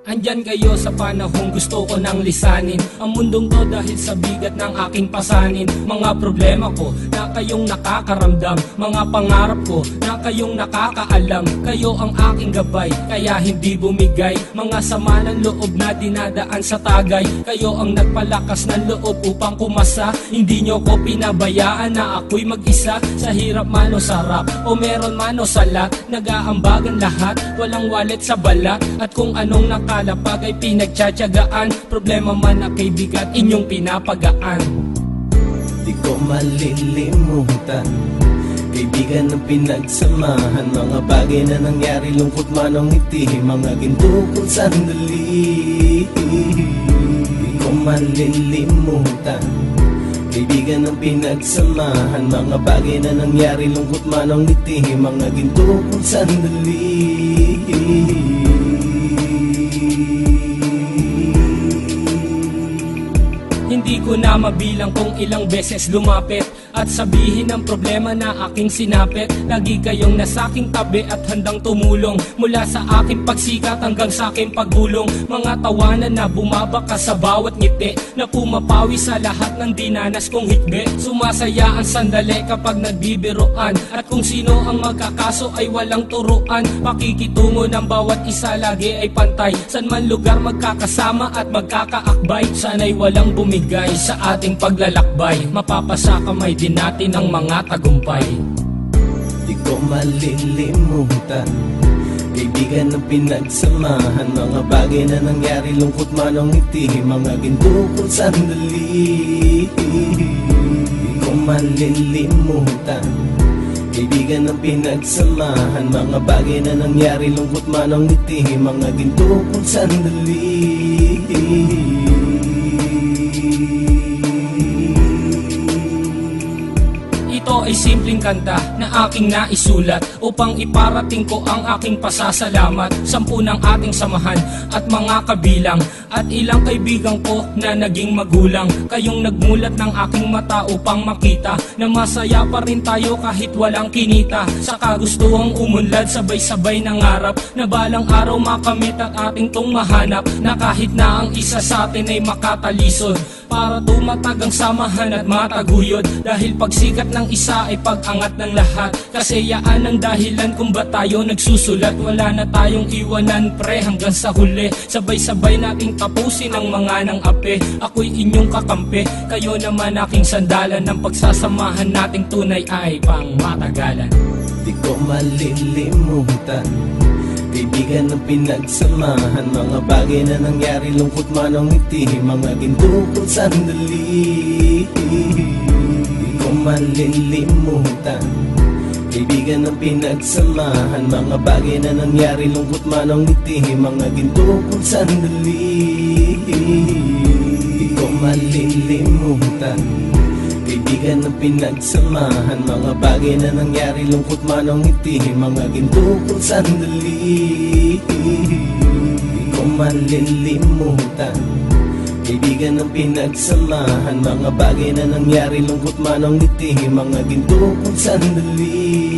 Andyan kayo sa panahong gusto ko nang lisanin ang mundong to dahil sa bigat ng aking pasanin. Mga problema ko na kayong nakakaramdam, mga pangarap ko na kayong nakakaalam. Kayo ang aking gabay, kaya hindi bumigay. Mga sama ng loob na dinadaan sa tagay. Kayo ang nagpalakas ng loob upang kumasa. Hindi nyo ko pinabayaan na ako'y mag-isa. Sa hirap man o sarap, o meron man o salat, nag-aambagan lahat, walang wallet sa balat. At kung anong nakalapag ay pinagtsatsagaan, problema man na kay bigat inyong pinapagaan. Di ko malilimutan, kaibigan ng pinagsamahan, mga bagay na nangyari, lungkot man o ngiti, mga ginto kong sandali. Di ko malilimutan, kaibigan ng pinagsamahan, mga bagay na nangyari, lungkot man o ngiti, mga ginto kong sandali. Hindi ko na mabilang kung ilang beses lumapit at sabihin ang problema na aking sinapit. Lagi kayong nasa aking tabi at handang tumulong, mula sa aking pagsikat hanggang sa aking paggulong. Mga tawanan na bumabaka sa bawat ngiti, na pumapawi sa lahat ng dinanas kong hikbi. Sumasaya ang sandali kapag nagbibiroan, at kung sino ang magkakaso ay walang turuan. Pakikitungo ng bawat isa lagi ay pantay, san man lugar magkakasama at magkakaakbay. Sana'y walang bumigay sa ating paglalakbay, mapapasa kamay din natin ang mga tagumpay. Di ko malilimutan, kaibigan ng pinagsamahan, mga bagay na nangyari, lungkot man o ngiti, mga ginto kong sandali. Di ko malilimutan, kaibigan ng pinagsamahan, mga bagay na nangyari, lungkot man o ngiti, mga ginto kong sandali. Ito ay simpleng kanta na aking naisulat upang iparating ko ang aking pasasalamat. 10 ng ating samahan at mga kabilang, at ilang kaibigan ko na naging magulang. Kayong nagmulat ng aking mata upang makita na masaya pa rin tayo kahit walang kinita. Sa kagustuhang umunlad, sabay-sabay nangarap na balang araw makamit at ating tong mahanap, na kahit na ang isa sa atin ay makatalisod, para tumatag ang samahan at mataguyod. Dahil pagsikat ng isa ay pag-angat ng lahat, kasi yaan ang dahilan kung ba't tayo nagsusulat. Wala na tayong iwanan pre hanggang sa huli, sabay-sabay nating tapusin ang mga nang ape. Ako'y inyong kakampi, kayo naman aking sandalan, ng pagsasamahan nating tunay ay pang matagalan. Di ko malilimutan, kaibigan ng pinagsamahan, mga bagay na nangyari, lungkot man o ngiti, mga ginto kong sandali. Di ko malilimutan, kaibigan ng pinagsamahan, mga bagay na nangyari, lungkot man o ngiti, mga ginto kong sandali. Di ko malilimutan, kaibigan ng pinagsamahan, mga bagay na nangyari, lungkot man o ngiti, mga ginto kong sandali. Di ko malilimutan, kaibigan ng pinagsamahan, mga bagay na nangyari, lungkot man o ngiti, mga ginto kong sandali.